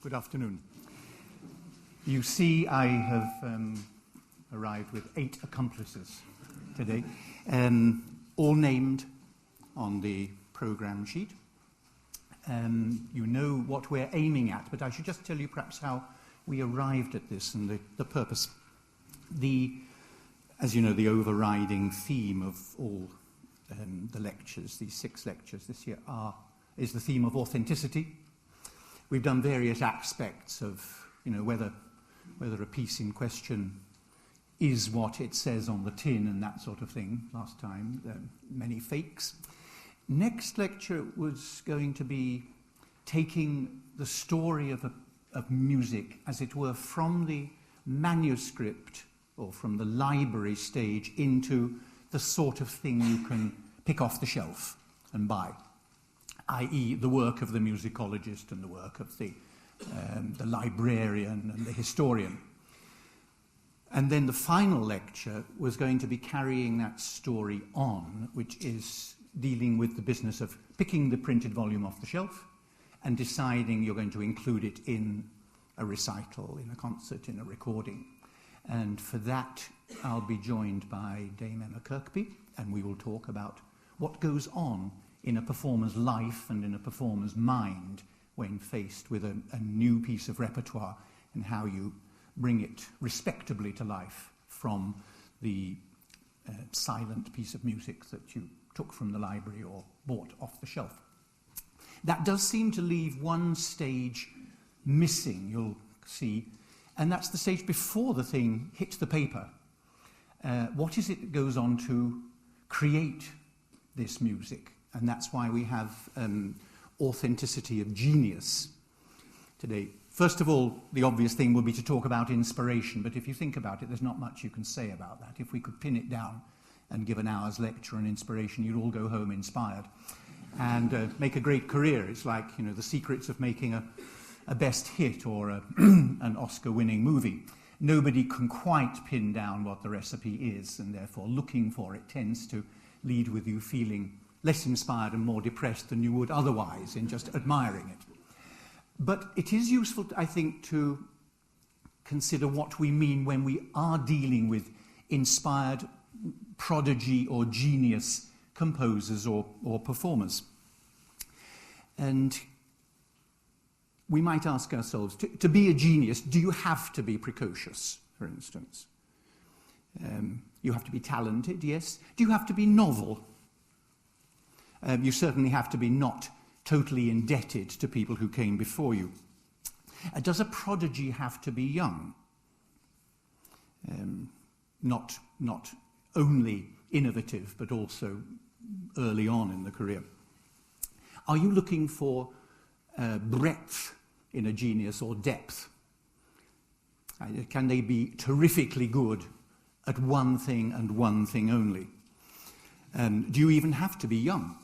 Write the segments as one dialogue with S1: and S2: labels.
S1: Good afternoon. You see, I have arrived with 8 accomplices today, all named on the program sheet. You know what we're aiming at, but I should just tell you perhaps how we arrived at this and the purpose. As you know, the overriding theme of all the lectures, these 6 lectures this year, is the theme of authenticity. We've done various aspects of, whether a piece in question is what it says on the tin and that sort of thing last time, many fakes. Next lecture was going to be taking the story of music, as it were, from the manuscript or from the library stage into the sort of thing you can pick off the shelf and buy, i.e. the work of the musicologist and the work of the librarian and the historian. And then the final lecture was going to be carrying that story on, which is dealing with the business of picking the printed volume off the shelf and deciding you're going to include it in a recital, in a concert, in a recording. And for that, I'll be joined by Dame Emma Kirkby, and we will talk about what goes on in a performer's life and in a performer's mind when faced with a new piece of repertoire, and how you bring it respectably to life from the silent piece of music that you took from the library or bought off the shelf. That does seem to leave one stage missing, you'll see, and that's the stage before the thing hits the paper. What is it that goes on to create this music? And that's why we have authenticity of genius today. First of all, the obvious thing will be to talk about inspiration, but if you think about it, there's not much you can say about that. If we could pin it down and give an hour's lecture on inspiration, you'd all go home inspired and make a great career. It's like, the secrets of making a best hit or an Oscar-winning movie. Nobody can quite pin down what the recipe is, and therefore looking for it tends to lead with you feeling less inspired and more depressed than you would otherwise in just admiring it. But it is useful, I think, to consider what we mean when we are dealing with inspired prodigy or genius composers or performers. And we might ask ourselves, to be a genius, do you have to be precocious, for instance? You have to be talented, yes. Do you have to be novel? You certainly have to be not totally indebted to people who came before you. Does a prodigy have to be young? Not only innovative, but also early on in the career. Are you looking for breadth in a genius or depth? Can they be terrifically good at one thing and one thing only? Do you even have to be young?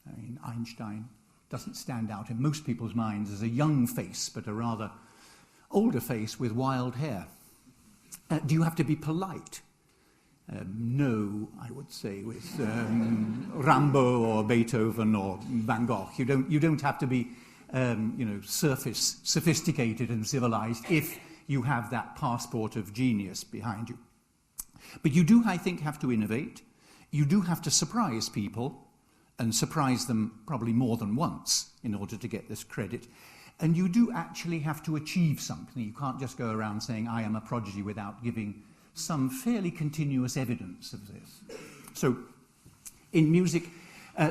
S1: I mean, Einstein doesn't stand out in most people's minds as a young face, but a rather older face with wild hair. Do you have to be polite? No, I would say, with Rambo or Beethoven or Van Gogh. You don't have to be, surface sophisticated and civilized if you have that passport of genius behind you. But you do, I think, have to innovate. You do have to surprise people, and surprise them probably more than once in order to get this credit. And you do actually have to achieve something. You can't just go around saying, I am a prodigy, without giving some fairly continuous evidence of this. So, in music,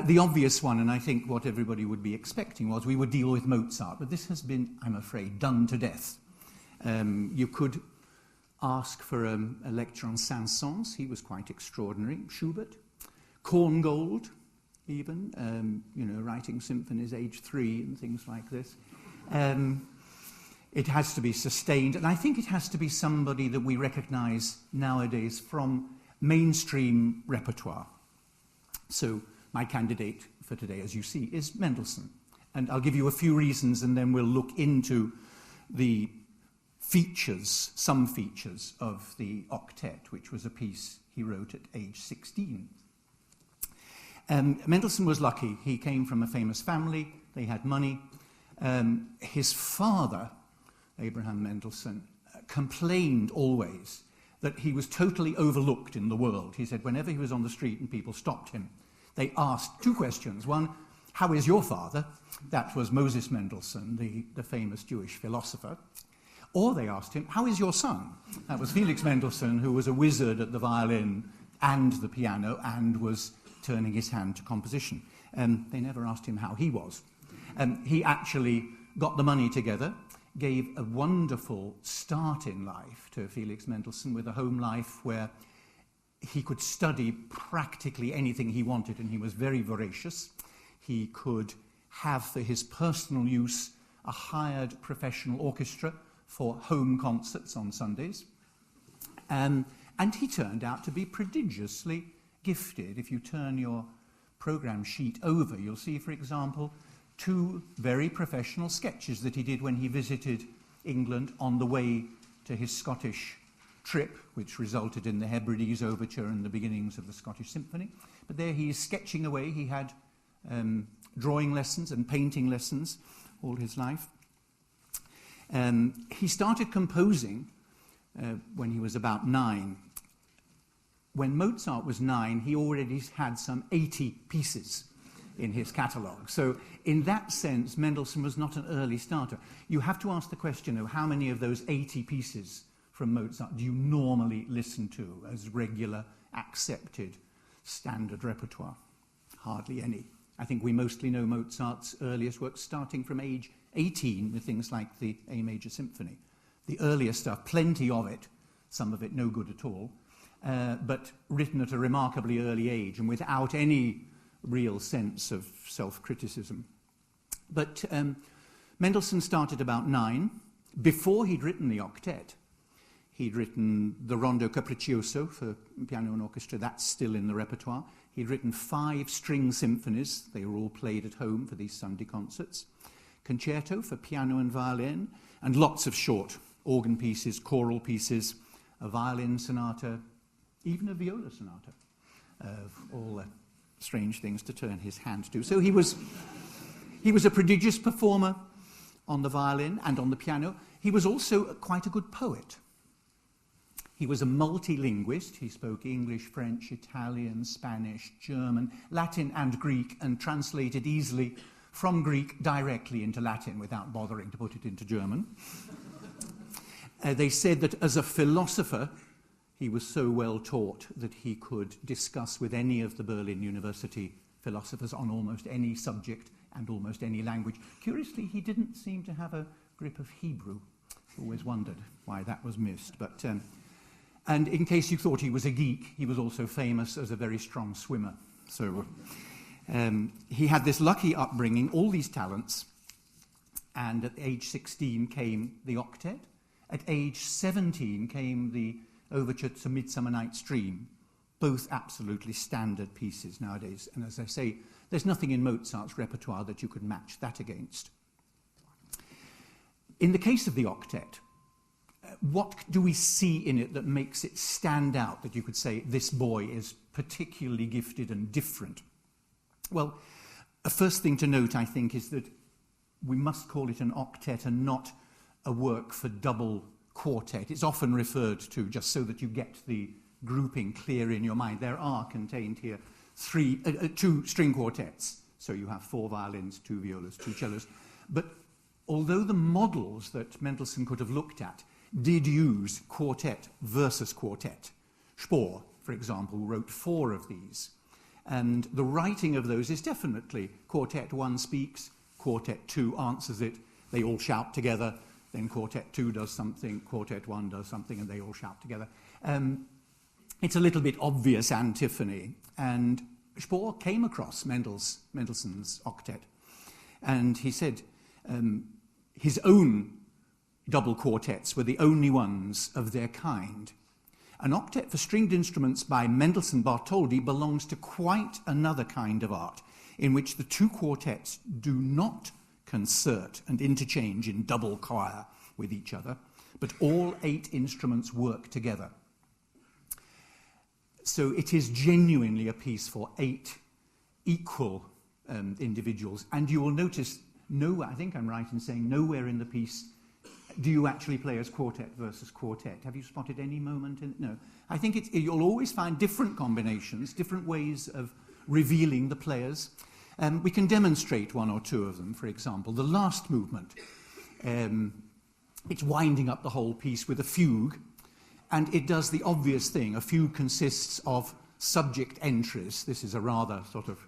S1: the obvious one, and I think what everybody would be expecting, was we would deal with Mozart, but this has been, I'm afraid, done to death. You could ask for a lecture on Saint-Saëns. He was quite extraordinary. Schubert, Korngold, even, writing symphonies age 3 and things like this. It has to be sustained, and I think it has to be somebody that we recognize nowadays from mainstream repertoire. So my candidate for today, as you see, is Mendelssohn. And I'll give you a few reasons, and then we'll look into the features, some features of the Octet, which was a piece he wrote at age 16. Mendelssohn was lucky. He came from a famous family. They had money. His father, Abraham Mendelssohn, complained always that he was totally overlooked in the world. He said whenever he was on the street and people stopped him, they asked two questions. One, how is your father? That was Moses Mendelssohn, the famous Jewish philosopher. Or they asked him, how is your son? That was Felix Mendelssohn, who was a wizard at the violin and the piano and was turning his hand to composition. They never asked him how he was. He actually got the money together, gave a wonderful start in life to Felix Mendelssohn with a home life where he could study practically anything he wanted, and he was very voracious. He could have for his personal use a hired professional orchestra for home concerts on Sundays. And he turned out to be prodigiously gifted. If you turn your program sheet over, you'll see, for example, two very professional sketches that he did when he visited England on the way to his Scottish trip, which resulted in the Hebrides Overture and the beginnings of the Scottish Symphony. But there he is sketching away. He had drawing lessons and painting lessons all his life. He started composing when he was about 9. When Mozart was 9, he already had some 80 pieces in his catalogue. So in that sense, Mendelssohn was not an early starter. You have to ask the question of how many of those 80 pieces from Mozart do you normally listen to as regular, accepted, standard repertoire? Hardly any. I think we mostly know Mozart's earliest works starting from age 18 with things like the A Major Symphony. The earlier stuff, plenty of it, some of it no good at all, but written at a remarkably early age and without any real sense of self-criticism. But Mendelssohn started about 9. Before he'd written the Octet, he'd written the Rondo Capriccioso for piano and orchestra. That's still in the repertoire. He'd written 5 string symphonies. They were all played at home for these Sunday concerts. Concerto for piano and violin, and lots of short organ pieces, choral pieces, a violin sonata, even a viola sonata, of all the strange things to turn his hand to. So he was a prodigious performer on the violin and on the piano. He was also quite a good poet. He was a multilinguist. He spoke English, French, Italian, Spanish, German, Latin and Greek, and translated easily from Greek directly into Latin without bothering to put it into German. They said that as a philosopher, he was so well taught that he could discuss with any of the Berlin University philosophers on almost any subject and almost any language. Curiously, he didn't seem to have a grip of Hebrew. Always wondered why that was missed. But, and in case you thought he was a geek, he was also famous as a very strong swimmer. So he had this lucky upbringing, all these talents, and at age 16 came the Octet. At age 17 came the Overture to Midsummer Night's Dream, both absolutely standard pieces nowadays. And as I say, there's nothing in Mozart's repertoire that you could match that against. In the case of the Octet, what do we see in it that makes it stand out, that you could say this boy is particularly gifted and different? Well, a first thing to note, I think, is that we must call it an octet and not a work for double quartet. It's often referred to, just so that you get the grouping clear in your mind. There are contained here 2 string quartets. So you have 4 violins, 2 violas, 2 cellos. But although the models that Mendelssohn could have looked at did use quartet versus quartet, Spohr, for example, wrote 4 of these. And the writing of those is definitely quartet 1 speaks, quartet 2 answers it, they all shout together, then quartet 2 does something, quartet 1 does something, and they all shout together. It's a little bit obvious antiphony. And Spohr came across Mendelssohn's Octet, and he said his own double quartets were the only ones of their kind. An octet for stringed instruments by Mendelssohn Bartholdy belongs to quite another kind of art, in which the 2 quartets do not concert and interchange in double choir with each other, but all 8 instruments work together. So it is genuinely a piece for 8 equal individuals, and you will notice no, I think I'm right in saying nowhere in the piece do you actually play as quartet versus quartet. Have you spotted any moment in? No. I think you'll always find different combinations, different ways of revealing the players. We can demonstrate one or two of them, for example. The last movement, it's winding up the whole piece with a fugue, and it does the obvious thing. A fugue consists of subject entries. This is a rather sort of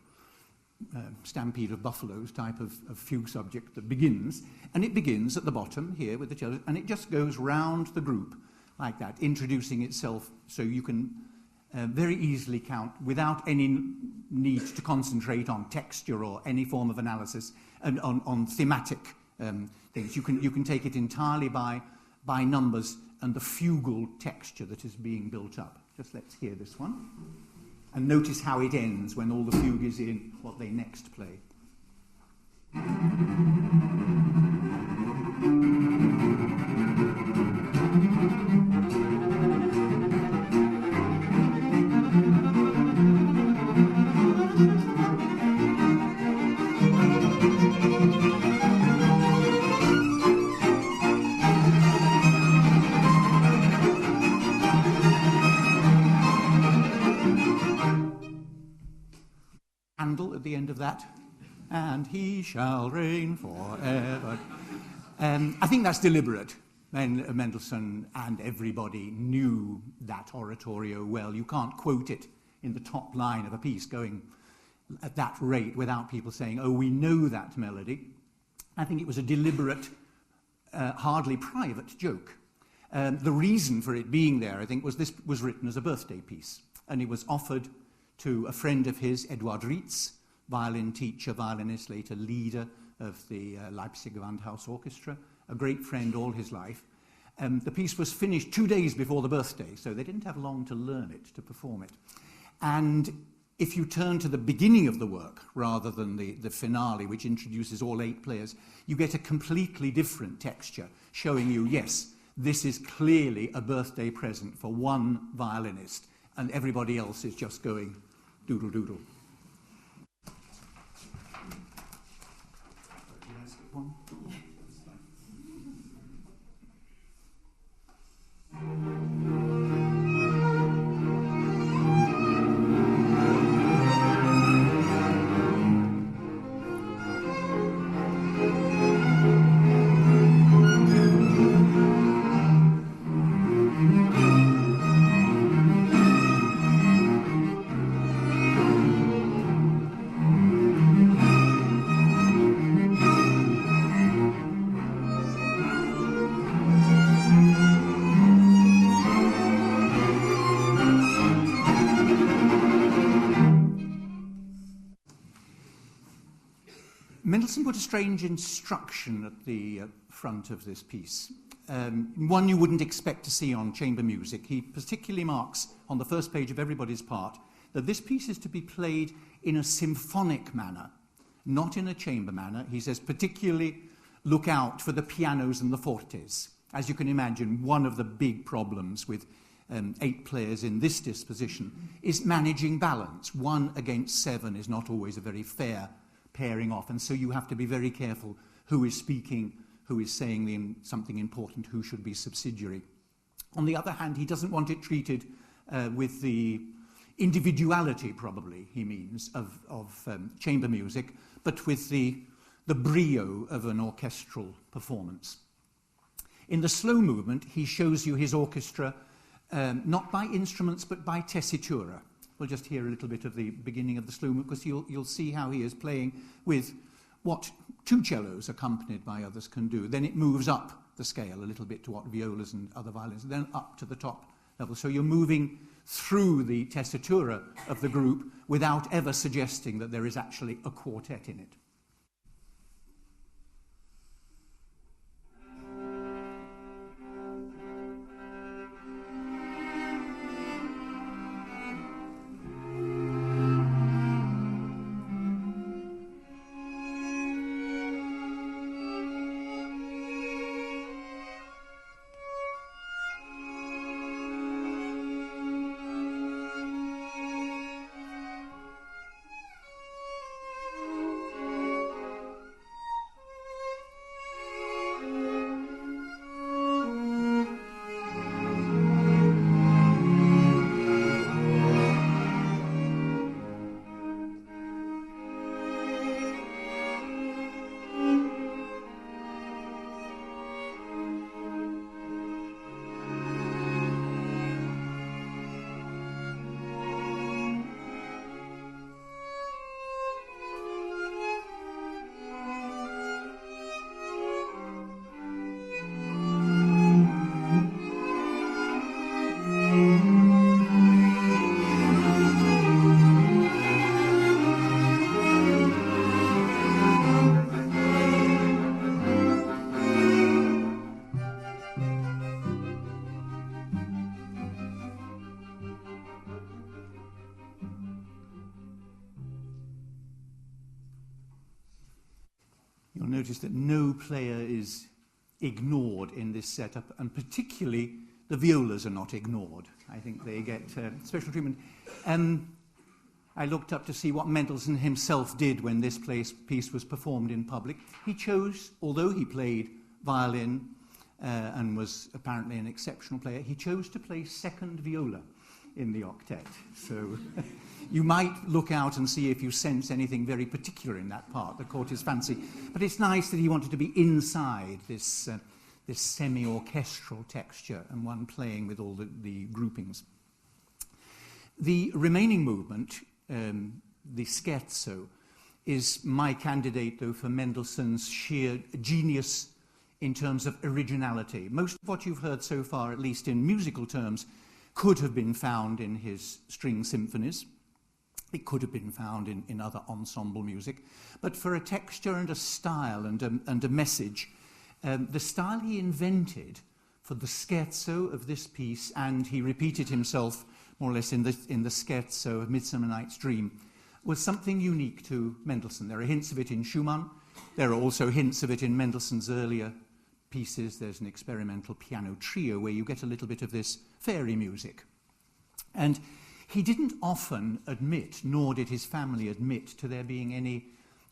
S1: stampede of buffaloes type of fugue subject that begins, and it begins at the bottom here with the cello, and it just goes round the group like that, introducing itself, so you can very easily count without any need to concentrate on texture or any form of analysis and on thematic things. You can take it entirely by numbers and the fugal texture that is being built up. Just let's hear this one. And notice how it ends when all the fugue is in what they next play. At the end of that, and he shall reign forever. I think that's deliberate. Mendelssohn and everybody knew that oratorio well. You can't quote it in the top line of a piece going at that rate without people saying, oh, we know that melody. I think it was a deliberate, hardly private joke. The reason for it being there, I think, was this was written as a birthday piece, and it was offered to a friend of his, Eduard Rietz, violin teacher, violinist, later leader of the Leipzig Gewandhaus Orchestra, a great friend all his life. The piece was finished 2 days before the birthday, so they didn't have long to learn it, to perform it. And if you turn to the beginning of the work, rather than the finale, which introduces all 8 players, you get a completely different texture, showing you, yes, this is clearly a birthday present for one violinist, and everybody else is just going doodle doodle. Did I skip one? Mendelssohn put a strange instruction at the front of this piece, one you wouldn't expect to see on chamber music. He particularly marks on the first page of everybody's part that this piece is to be played in a symphonic manner, not in a chamber manner. He says particularly look out for the pianos and the fortes. As you can imagine, one of the big problems with 8 players in this disposition is managing balance. 1 against 7 is not always a very fair pairing off, and so you have to be very careful who is speaking, who is saying something important, who should be subsidiary. On the other hand, he doesn't want it treated with the individuality, probably, he means, of chamber music, but with the brio of an orchestral performance. In the slow movement, he shows you his orchestra not by instruments, but by tessitura. We'll just hear a little bit of the beginning of the slow movement, because you'll see how he is playing with what 2 cellos accompanied by others can do. Then it moves up the scale a little bit to what violas and other violins, and then up to the top level. So you're moving through the tessitura of the group without ever suggesting that there is actually a quartet in it. you'll notice that no player is ignored in this setup, and particularly the violas are not ignored. I think they get special treatment. I looked up to see what Mendelssohn himself did when this piece was performed in public. He chose, although he played violin and was apparently an exceptional player, he chose to play second viola in the octet. So you might look out and see if you sense anything very particular in that part that caught his fancy. But it's nice that he wanted to be inside this semi-orchestral texture and one playing with all the groupings. The remaining movement, the scherzo, is my candidate, though, for Mendelssohn's sheer genius in terms of originality. Most of what you've heard so far, at least in musical terms, could have been found in his string symphonies. It could have been found in other ensemble music. But for a texture and a style and a message, the style he invented for the scherzo of this piece, and he repeated himself more or less in the scherzo of Midsummer Night's Dream, was something unique to Mendelssohn. There are hints of it in Schumann. There are also hints of it in Mendelssohn's earlier pieces. There's an experimental piano trio where you get a little bit of this fairy music. And he didn't often admit, nor did his family admit, to there being any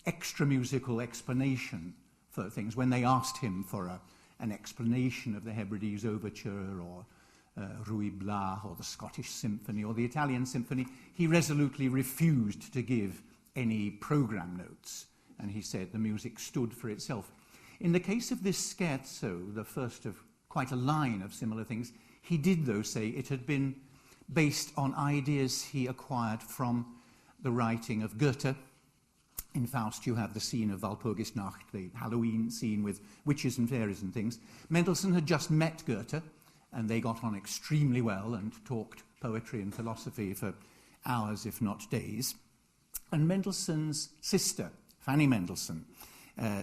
S1: extra musical explanation for things. When they asked him for an explanation of the Hebrides Overture or Ruy Blas or the Scottish Symphony or the Italian Symphony, he resolutely refused to give any program notes, and he said the music stood for itself. In the case of this scherzo, the first of quite a line of similar things, he did, though, say it had been based on ideas he acquired from the writing of Goethe. In Faust, you have the scene of Walpurgisnacht, the Halloween scene with witches and fairies and things. Mendelssohn had just met Goethe, and they got on extremely well and talked poetry and philosophy for hours, if not days. And Mendelssohn's sister, Fanny Mendelssohn,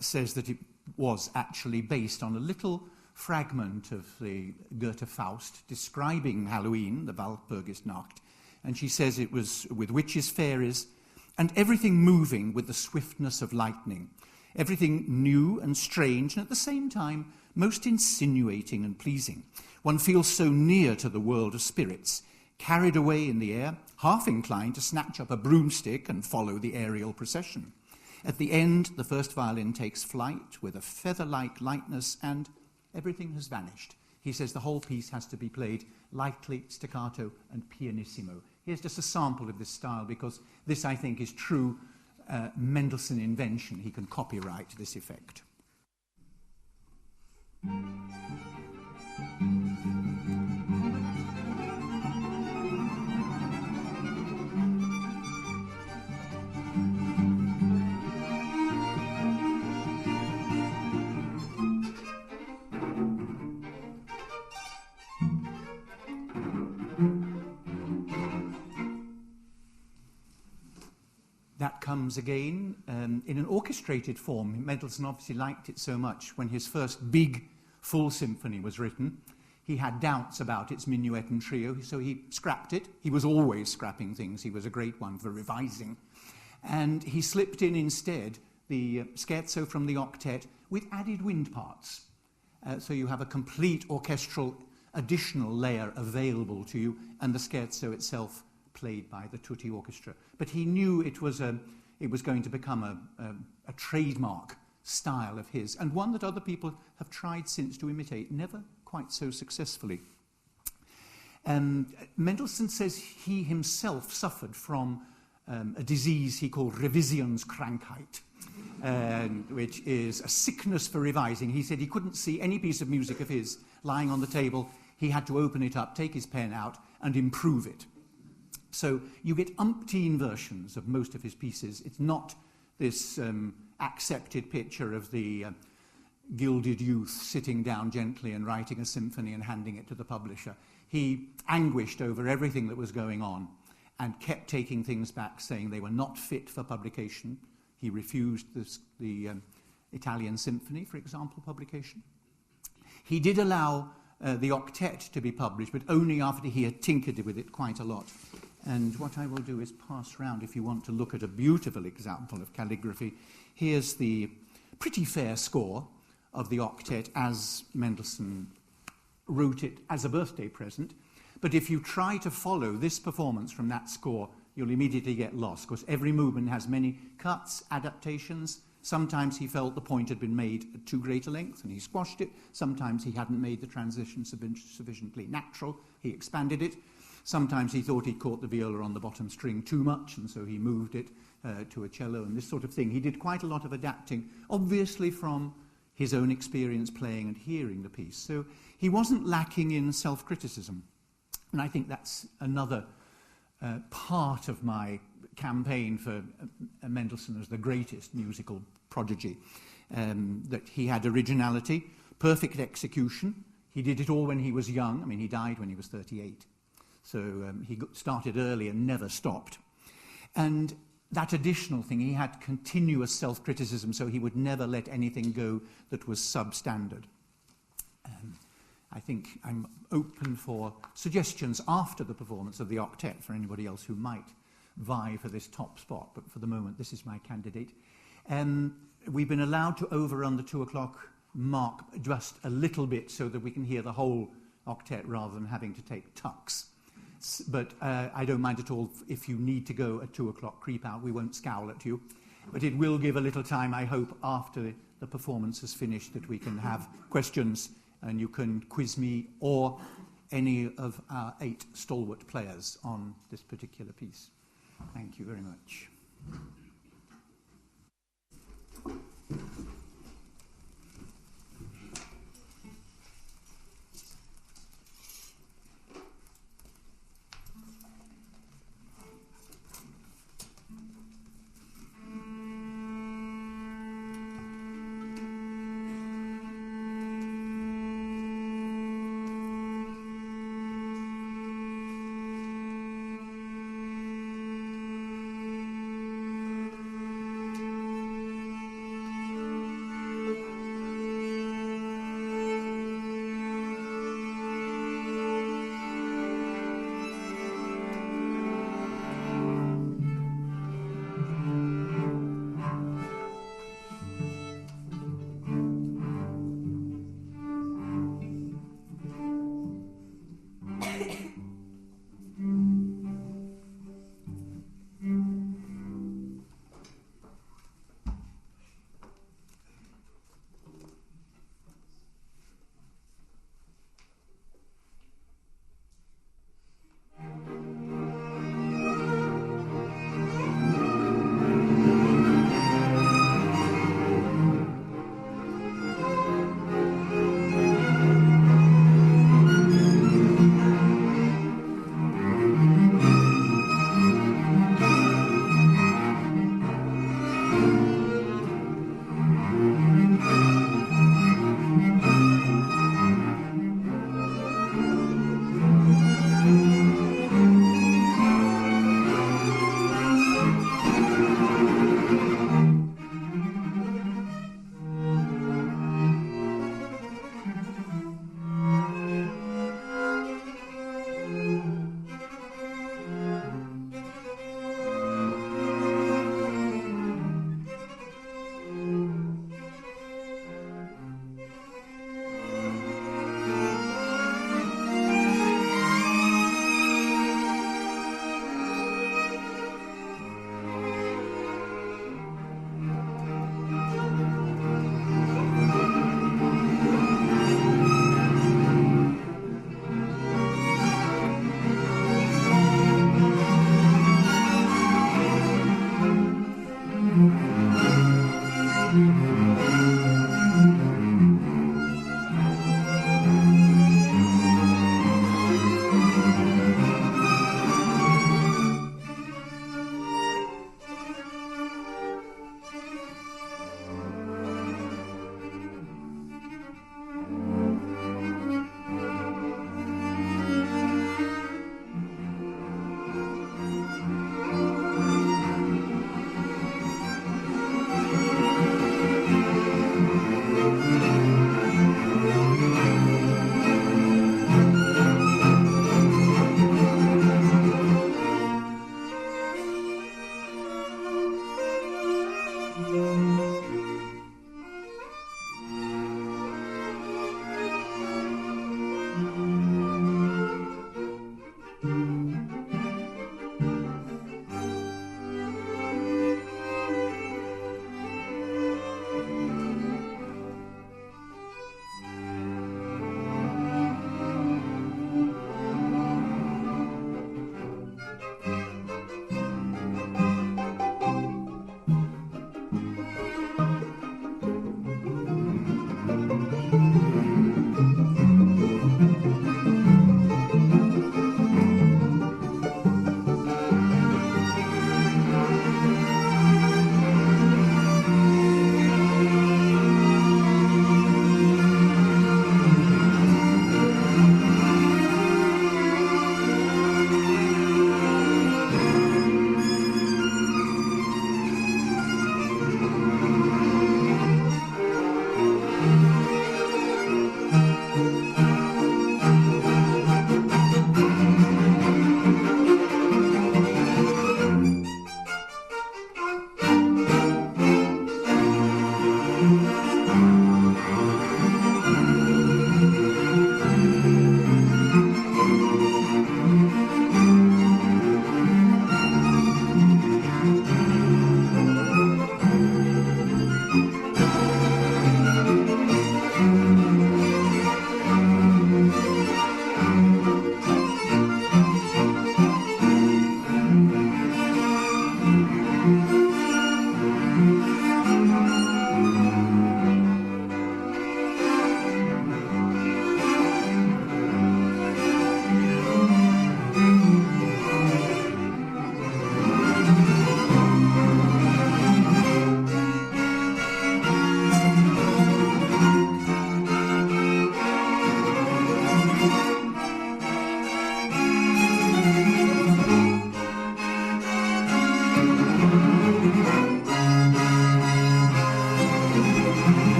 S1: says that it was actually based on a little fragment of the Goethe Faust describing Halloween, the Walpurgisnacht, and she says it was with witches, fairies, and everything moving with the swiftness of lightning, everything new and strange, and at the same time most insinuating and pleasing. One feels so near to the world of spirits, carried away in the air, half inclined to snatch up a broomstick and follow the aerial procession. At the end, the first violin takes flight with a feather-like lightness, and everything has vanished. He says the whole piece has to be played lightly, staccato, and pianissimo. Here's just a sample of this style, because this, I think, is true Mendelssohn invention. He can copyright this effect. That comes again in an orchestrated form. Mendelssohn obviously liked it so much. When his first big full symphony was written, he had doubts about its minuet and trio, so he scrapped it. He was always scrapping things. He was a great one for revising. And he slipped in instead the scherzo from the octet with added wind parts. So you have a complete orchestral additional layer available to you, and the scherzo itself played by the tutti orchestra. But he knew it was going to become a trademark style of his, and one that other people have tried since to imitate, never quite so successfully. Mendelssohn says he himself suffered from a disease he called Revisionskrankheit, which is a sickness for revising. He said he couldn't see any piece of music of his lying on the table. He had to open it up, take his pen out, and improve it. So you get umpteen versions of most of his pieces. It's not this accepted picture of the gilded youth sitting down gently and writing a symphony and handing it to the publisher. He anguished over everything that was going on and kept taking things back, saying they were not fit for publication. He refused the Italian Symphony, for example, publication. He did allow the octet to be published, but only after he had tinkered with it quite a lot. And what I will do is pass round, if you want to look at a beautiful example of calligraphy. Here's the pretty fair score of the octet as Mendelssohn wrote it as a birthday present. But if you try to follow this performance from that score, you'll immediately get lost, because every movement has many cuts, adaptations. Sometimes he felt the point had been made at too great a length and he squashed it. Sometimes he hadn't made the transition sufficiently natural, he expanded it. Sometimes he thought he caught the viola on the bottom string too much, and so he moved it to a cello and this sort of thing. He did quite a lot of adapting, obviously from his own experience playing and hearing the piece. So he wasn't lacking in self-criticism. And I think that's another part of my campaign for Mendelssohn as the greatest musical prodigy, that he had originality, perfect execution. He did it all when he was young. I mean, he died when he was 38. So he started early and never stopped. And that additional thing, he had continuous self-criticism, so he would never let anything go that was substandard. I think I'm open for suggestions after the performance of the octet for anybody else who might vie for this top spot, but for the moment, this is my candidate. We've been allowed to overrun the 2 o'clock mark just a little bit so that we can hear the whole octet rather than having to take tucks. But I don't mind at all if you need to go at 2 o'clock, creep out. We won't scowl at you. But it will give a little time, I hope, after the performance is finished, that we can have questions and you can quiz me or any of our 8 stalwart players on this particular piece. Thank you very much.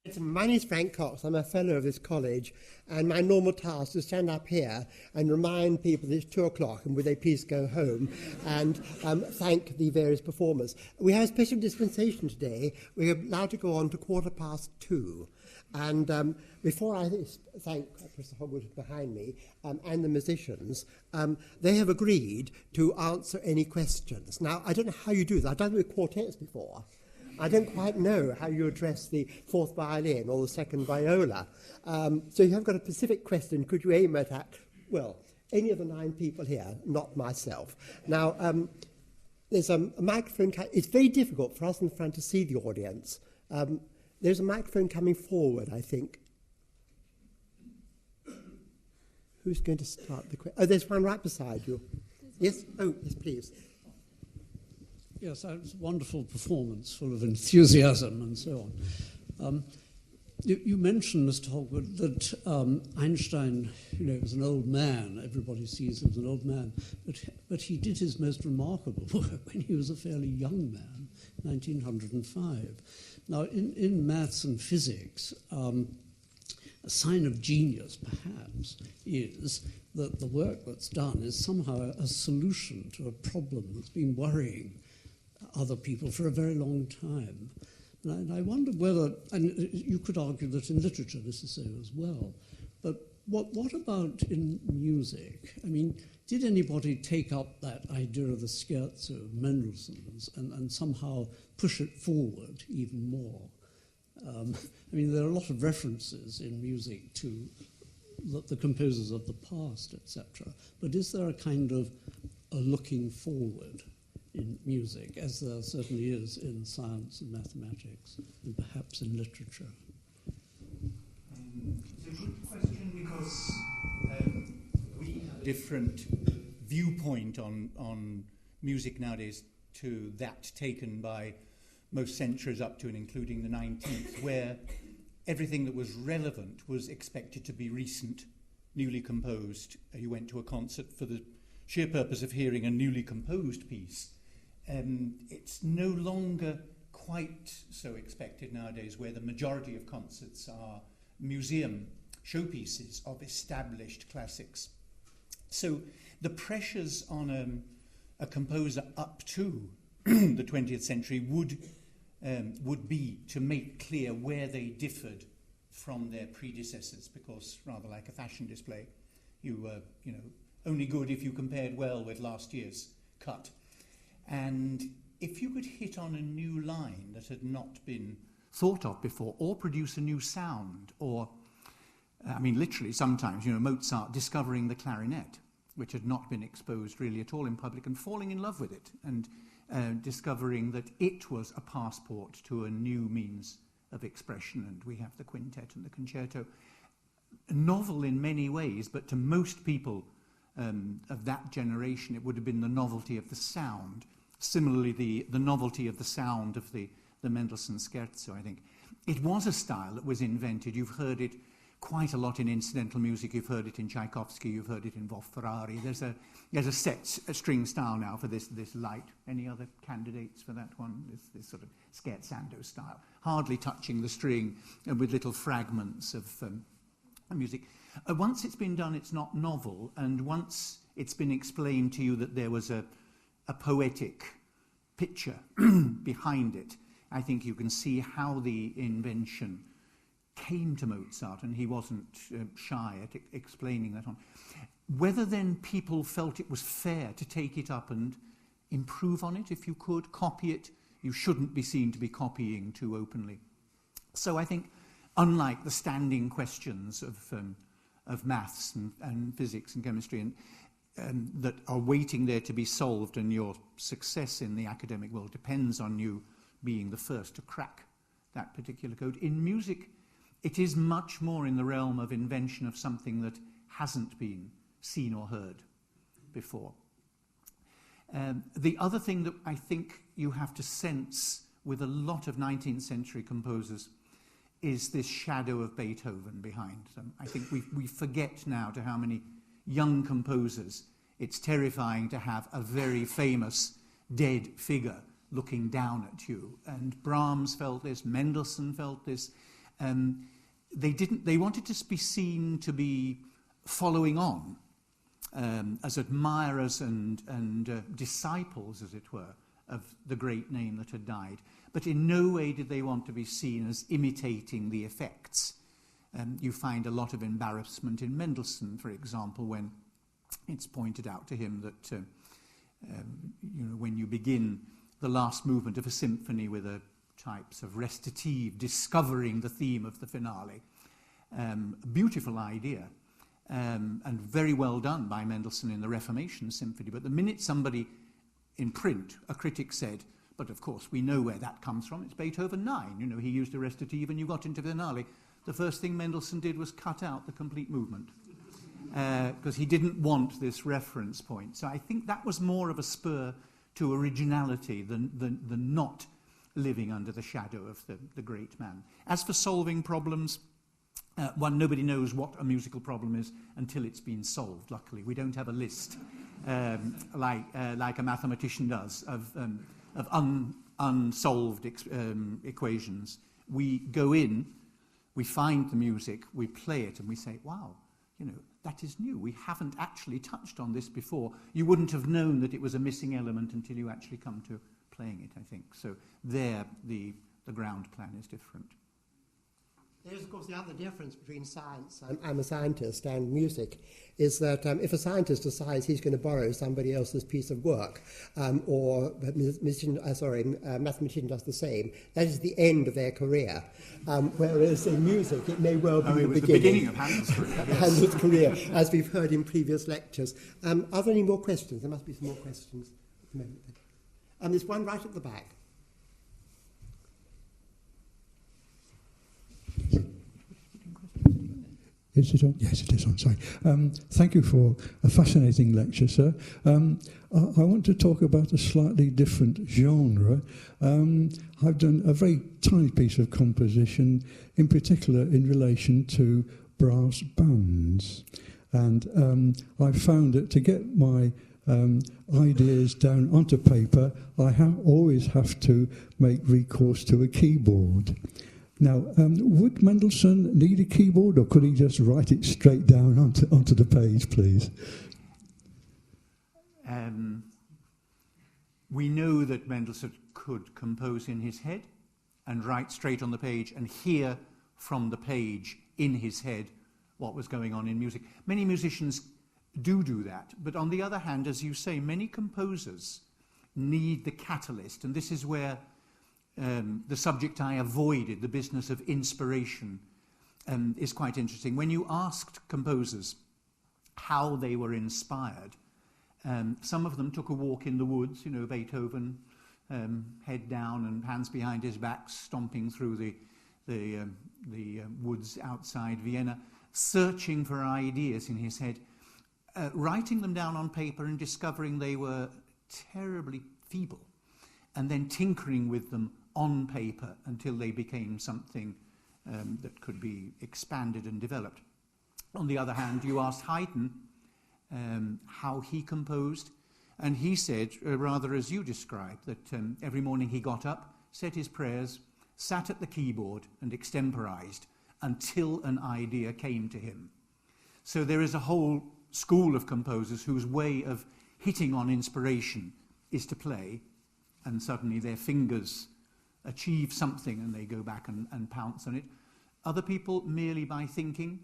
S2: My name is Frank Cox. I'm a fellow of this college, and my normal task is to stand up here and remind people that it's 2 o'clock and would they please go home, and thank the various performers. We have a special dispensation today. We're allowed to go on to 2:15. And before I thank Professor Hogwood behind me and the musicians, they have agreed to answer any questions. Now, I don't know how you do that. I've done it with quartets before. I don't quite know how you address the fourth violin or the second viola. So you have got a specific question. Could you aim it at, well, any of the 9 people here, not myself. Now, there's a microphone. It's very difficult for us in the front to see the audience. There's a microphone coming forward, I think. Who's going to start the question? Oh, there's one right beside you. Yes? Oh, yes, please.
S3: Yes, it was a wonderful performance, full of enthusiasm and so on. You mentioned, Mr. Hogwood, that Einstein, was an old man. Everybody sees him as an old man. But he did his most remarkable work when he was a fairly young man, 1905. Now, in maths and physics, a sign of genius, perhaps, is that the work that's done is somehow a solution to a problem that's been worrying other people for a very long time. And I wonder whether, and you could argue that in literature this is so as well, but what about in music? I mean, did anybody take up that idea of the scherzo of Mendelssohn's and somehow push it forward even more? I mean, there are a lot of references in music to the composers of the past, etc. But is there a kind of a looking forward in music, as there certainly is in science and mathematics, and perhaps in literature?
S1: It's a good question because we have a different viewpoint on music nowadays to that taken by most centuries up to and including the 19th, where everything that was relevant was expected to be recent, newly composed. You went to a concert for the sheer purpose of hearing a newly composed piece. It's no longer quite so expected nowadays, where the majority of concerts are museum showpieces of established classics. So the pressures on a composer up to the 20th century would be to make clear where they differed from their predecessors, because rather like a fashion display, you were only good if you compared well with last year's cut. And if you could hit on a new line that had not been thought of before, or produce a new sound, or, I mean, literally sometimes, Mozart discovering the clarinet, which had not been exposed really at all in public, and falling in love with it, and discovering that it was a passport to a new means of expression. And we have the quintet and the concerto. Novel in many ways, but to most people of that generation, it would have been the novelty of the sound. Similarly, the novelty of the sound of the Mendelssohn Scherzo, I think. It was a style that was invented. You've heard it quite a lot in incidental music. You've heard it in Tchaikovsky. You've heard it in Wolf Ferrari. There's a set string style now for this light. Any other candidates for that one? This sort of scherzando style, hardly touching the string with little fragments of music. Once it's been done, it's not novel, and once it's been explained to you that there was a poetic picture behind it, I think you can see how the invention came to Mozart, and he wasn't shy at explaining that on. Whether then people felt it was fair to take it up and improve on it, if you could, copy it, you shouldn't be seen to be copying too openly. So I think, unlike the standing questions of maths and physics and chemistry and that are waiting there to be solved, and your success in the academic world depends on you being the first to crack that particular code. In music, it is much more in the realm of invention of something that hasn't been seen or heard before. The other thing that I think you have to sense with a lot of 19th century composers is this shadow of Beethoven behind them. I think we forget now to how many young composers it's terrifying to have a very famous dead figure looking down at you. And Brahms felt this, Mendelssohn felt this, They wanted to be seen to be following on as admirers and disciples, as it were, of the great name that had died. But in no way did they want to be seen as imitating the effects. You find a lot of embarrassment in Mendelssohn, for example, when it's pointed out to him that when you begin the last movement of a symphony with a types of recitative discovering the theme of the finale, a beautiful idea, and very well done by Mendelssohn in the Reformation Symphony. But the minute somebody in print, a critic said, but of course we know where that comes from, it's Beethoven 9, he used a recitative and you got into the finale, the first thing Mendelssohn did was cut out the complete movement, because he didn't want this reference point. So I think that was more of a spur to originality than not living under the shadow of the great man. As for solving problems, nobody knows what a musical problem is until it's been solved, luckily. We don't have a list like a mathematician does of unsolved equations. We go in, we find the music, we play it, and we say, wow, that is new. We haven't actually touched on this before. You wouldn't have known that it was a missing element until you actually come to playing it, I think. So there, the ground plan is different.
S2: There's, of course, the other difference between science, I'm a scientist, and music, is that if a scientist decides he's going to borrow somebody else's piece of work, or a mathematician does the same, that is the end of their career. Whereas in music, it may well be
S1: the beginning of Handel's career.
S2: Handel's career, as we've heard in previous lectures. Are there any more questions? There must be some more questions at the moment. There's one right at the back.
S4: Is it on? Yes, it is on. Sorry. Thank you for a fascinating lecture, sir. I want to talk about a slightly different genre. I've done a very tiny piece of composition, in particular in relation to brass bands. And I found that to get my ideas down onto paper, I always have to make recourse to a keyboard. Now, would Mendelssohn need a keyboard, or could he just write it straight down onto the page, please?
S1: We know that Mendelssohn could compose in his head and write straight on the page and hear from the page in his head what was going on in music. Many musicians do that, but on the other hand, as you say, many composers need the catalyst, and this is where the subject I avoided, the business of inspiration, is quite interesting. When you asked composers how they were inspired, some of them took a walk in the woods, Beethoven, head down and hands behind his back, stomping through the woods outside Vienna, searching for ideas in his head, writing them down on paper and discovering they were terribly feeble, and then tinkering with them on paper until they became something that could be expanded and developed. On the other hand, you asked Haydn how he composed, and he said, rather as you described, that every morning he got up, said his prayers, sat at the keyboard and extemporized until an idea came to him. So there is a whole school of composers whose way of hitting on inspiration is to play, and suddenly their fingers achieve something and they go back and pounce on it. Other people merely by thinking.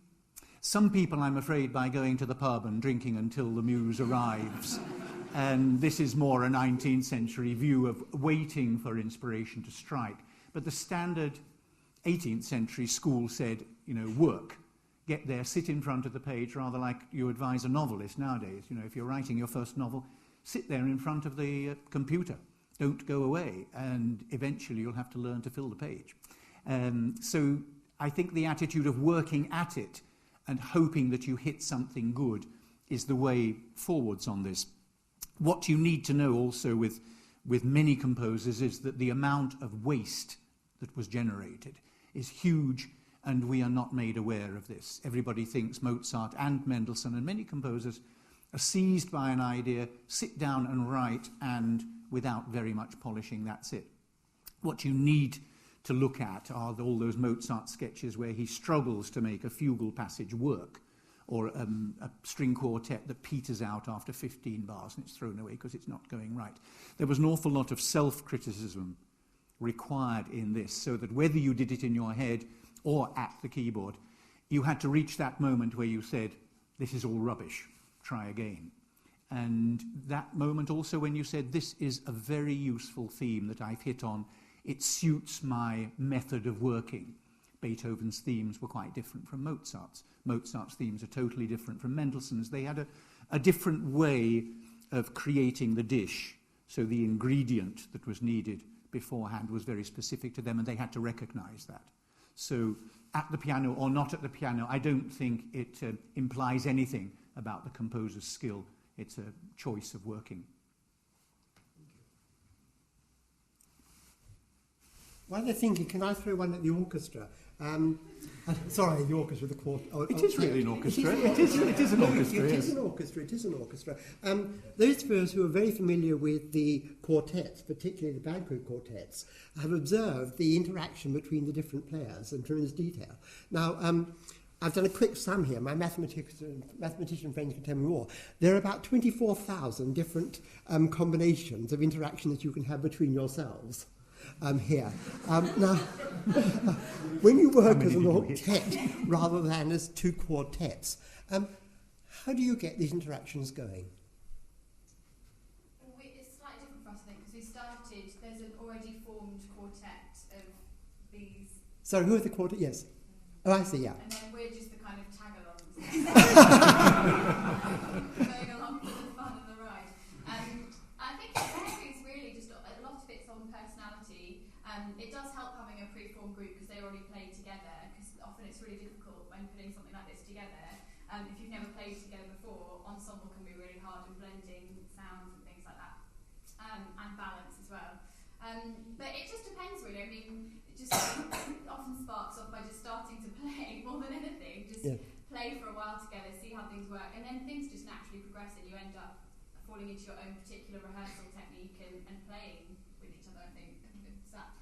S1: Some people, I'm afraid, by going to the pub and drinking until the muse arrives. And this is more a 19th century view of waiting for inspiration to strike. But the standard 18th century school said, work. Get there, sit in front of the page, rather like you advise a novelist nowadays. If you're writing your first novel, sit there in front of the computer. Don't go away, and eventually you'll have to learn to fill the page. So I think the attitude of working at it and hoping that you hit something good is the way forwards on this. What you need to know also with many composers is that the amount of waste that was generated is huge, and we are not made aware of this. Everybody thinks Mozart and Mendelssohn and many composers are seized by an idea, sit down and write, and without very much polishing, that's it. What you need to look at are all those Mozart sketches where he struggles to make a fugal passage work, or a string quartet that peters out after 15 bars and it's thrown away because it's not going right. There was an awful lot of self-criticism required in this, so that whether you did it in your head or at the keyboard, you had to reach that moment where you said, this is all rubbish, try again. And that moment also when you said, this is a very useful theme that I've hit on, it suits my method of working. Beethoven's themes were quite different from Mozart's. Mozart's themes are totally different from Mendelssohn's. They had a different way of creating the dish, so the ingredient that was needed beforehand was very specific to them, and they had to recognize that. So at the piano or not at the piano, I don't think it implies anything about the composer's skill. It's a choice of working.
S2: While they're thinking, can I throw one at the orchestra? Sorry, the orchestra, the quartet.
S1: It is really an orchestra. It is an orchestra.
S2: It is an orchestra. Those of us who are very familiar with the quartets, particularly the Banquet quartets, have observed the interaction between the different players in tremendous detail. Now, I've done a quick sum here. My mathematician friends can tell me more. There are about 24,000 different combinations of interaction that you can have between yourselves. Here. Now, when you work as an octet rather than as two quartets, how do you get these interactions going?
S5: Well, it's slightly different for us, I think, because we started, there's an already formed quartet of these.
S2: Sorry, who are the quartet? Yes. Oh, I see, yeah.
S5: And then we're just the kind of tag-alongs. Going along for the fun and the ride. I think it varies really, just a lot of it's on personality. It does help having a pre-formed group because they already play together, because often it's really difficult when putting something like this together. If you've never played together before, ensemble can be really hard in blending sounds and things like that, and balance as well. But it just depends really. I mean, it just often sparks off by just starting to play more than anything. Just play for a while together, see how things work, and then things just naturally progress and you end up falling into your own particular rehearsal technique and playing with each other, I think. It's that.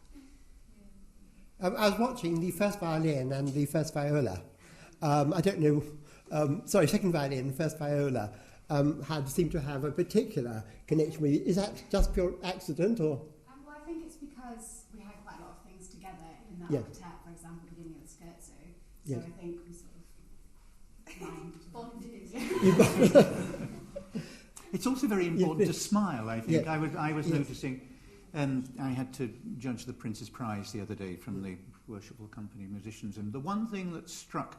S2: I was watching the first violin and the first viola. I don't know, second violin, first viola, seemed to have a particular connection with you. Is that just pure accident or?
S6: Well, I think it's because we had quite a lot of things together in that octet, for example, beginning of the scherzo. So I think we sort of bonded.
S1: It's also very important to smile, I think. I was noticing, I had to judge the Prince's Prize the other day from the Worshipful Company of Musicians, and the one thing that struck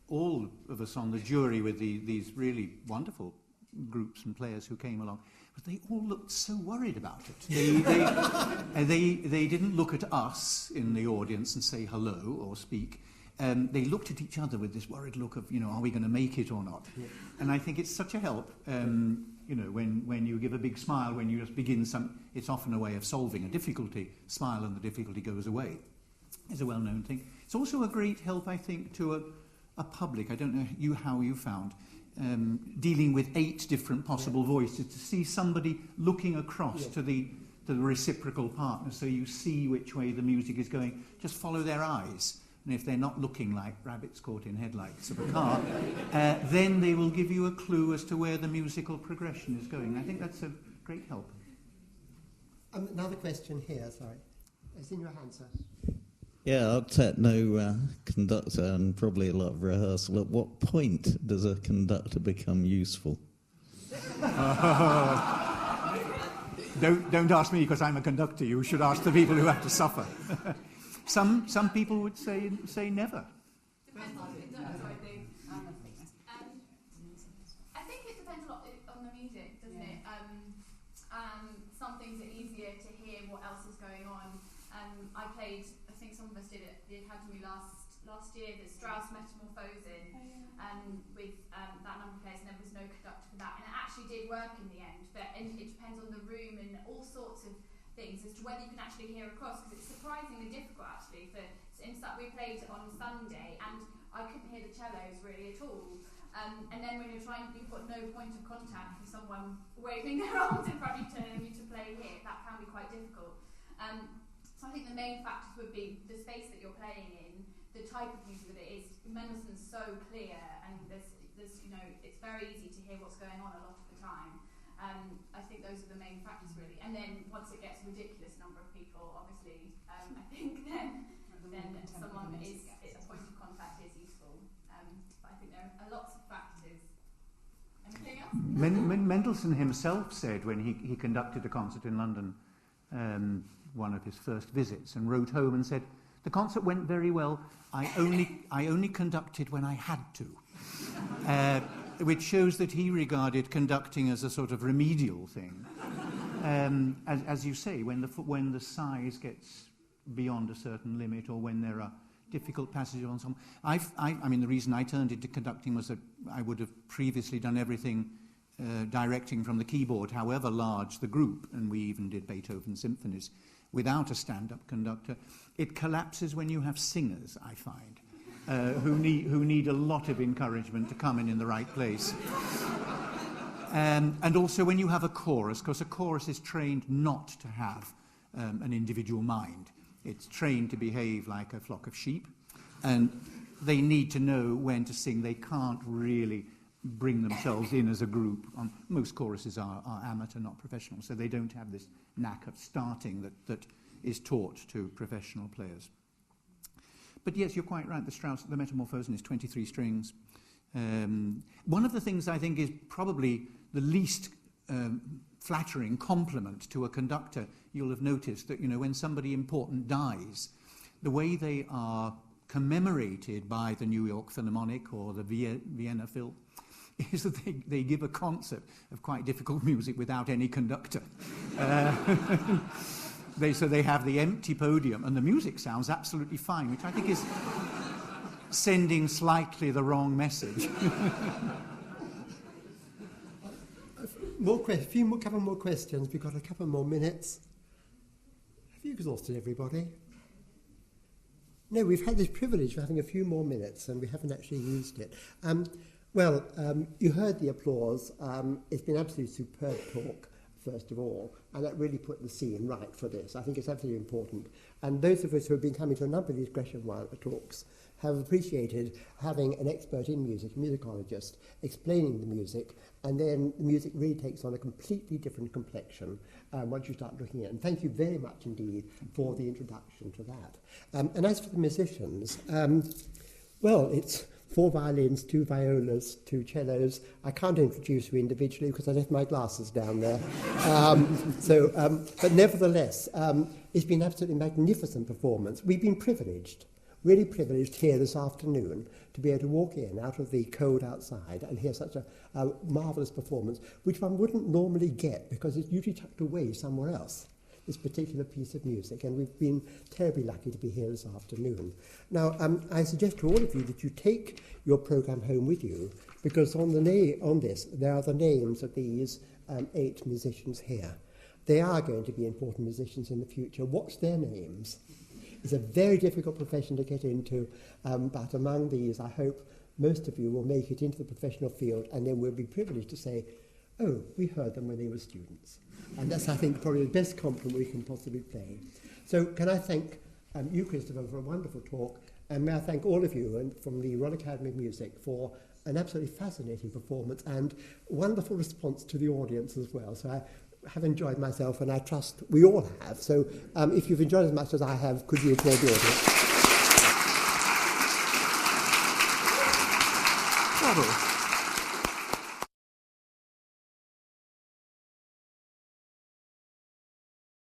S1: all of us on the jury with these really wonderful groups and players who came along was they all looked so worried about it. They didn't look at us in the audience and say hello or speak. They looked at each other with this worried look of, are we going to make it or not? Yeah. And I think it's such a help, when you give a big smile, when you just begin it's often a way of solving a difficulty. Smile and the difficulty goes away. It's a well-known thing. It's also a great help, I think, to a public. I don't know how you found, dealing with 8 different possible voices, to see somebody looking across to the reciprocal partner, so you see which way the music is going. Just follow their eyes. And if they're not looking like rabbits caught in headlights of a car, then they will give you a clue as to where the musical progression is going. I think that's a great help.
S2: Another question here, sorry. It's in your hand, sir.
S7: Yeah, octet, no conductor and probably a lot of rehearsal. At what point does a conductor become useful?
S1: Don't ask me, because I'm a conductor. You should ask the people who have to suffer. Some people would say never.
S5: Depends on the conductor, I think. I think it depends a lot on the music, doesn't it? Some things are easier to hear what else is going on. I played, I think some of us did it at the Academy last year, the Strauss Metamorphosen, with that number of players, and there was no conductor for that. And it actually did work in the end, but it depends on the room and all sorts of things as to whether you can actually hear across, because it's surprisingly difficult actually. For instance, we played on Sunday and I couldn't hear the cellos really at all. And then when you've got no point of contact with someone waving their arms in front of you, telling you to play here, that can be quite difficult. So So I think the main factors would be the space that you're playing in, the type of music that it is. Mendelssohn's so clear, and there's it's very easy to hear what's going on a lot of the time. I think those are the main factors really. And then once it gets a ridiculous number of people, obviously, I think then someone is a point of contact is useful. But I think there are lots of factors. Anything else?
S1: Mendelssohn himself said when he conducted a concert in London, one of his first visits, and wrote home and said, "The concert went very well. I only conducted when I had to," which shows that he regarded conducting as a sort of remedial thing. As you say, when the size gets beyond a certain limit, or when there are difficult passages on some, I mean, the reason I turned into conducting was that I would have previously done everything directing from the keyboard, however large the group, and we even did Beethoven symphonies without a stand-up conductor. It collapses when you have singers, I find, who need a lot of encouragement to come in the right place. And also when you have a chorus, because a chorus is trained not to have an individual mind. It's trained to behave like a flock of sheep, and they need to know when to sing. They can't really bring themselves in as a group. Most choruses are amateur, not professional, so they don't have this knack of starting that is taught to professional players. But yes, you're quite right, the Metamorphosen is 23 strings. One of the things I think is probably the least flattering compliment to a conductor, you'll have noticed that, when somebody important dies, the way they are commemorated by the New York Philharmonic or the Vienna Phil is that they give a concert of quite difficult music without any conductor. So they have the empty podium, and the music sounds absolutely fine, which I think is sending slightly the wrong message.
S2: Couple more questions. We've got a couple more minutes. Have you exhausted everybody? No, we've had this privilege of having a few more minutes, and we haven't actually used it. You heard the applause. It's been absolutely superb talk, first of all, and that really put the scene right for this. I think it's absolutely important. And those of us who have been coming to a number of these Gresham talks have appreciated having an expert in music, a musicologist, explaining the music, and then the music really takes on a completely different complexion once you start looking at it. And thank you very much indeed for the introduction to that. And as for the musicians, it's 4 violins, 2 violas, 2 cellos. I can't introduce you individually because I left my glasses down there. But nevertheless, it's been absolutely magnificent performance. We've been privileged, really privileged here this afternoon to be able to walk in out of the cold outside and hear such a marvellous performance, which one wouldn't normally get because it's usually tucked away somewhere else, this particular piece of music, and we've been terribly lucky to be here this afternoon. Now, I suggest to all of you that you take your programme home with you, because on this, there are the names of these 8 musicians here. They are going to be important musicians in the future. What's their names? It's a very difficult profession to get into, but among these, I hope most of you will make it into the professional field, and then we'll be privileged to say, oh, we heard them when they were students. And that's, I think, probably the best compliment we can possibly pay. So can I thank you, Christopher, for a wonderful talk, and may I thank all of you and from the Royal Academy of Music for an absolutely fascinating performance and wonderful response to the audience as well. So I have enjoyed myself, and I trust we all have. So if you've enjoyed as much as I have, could you applaud the audience?
S1: Bravo.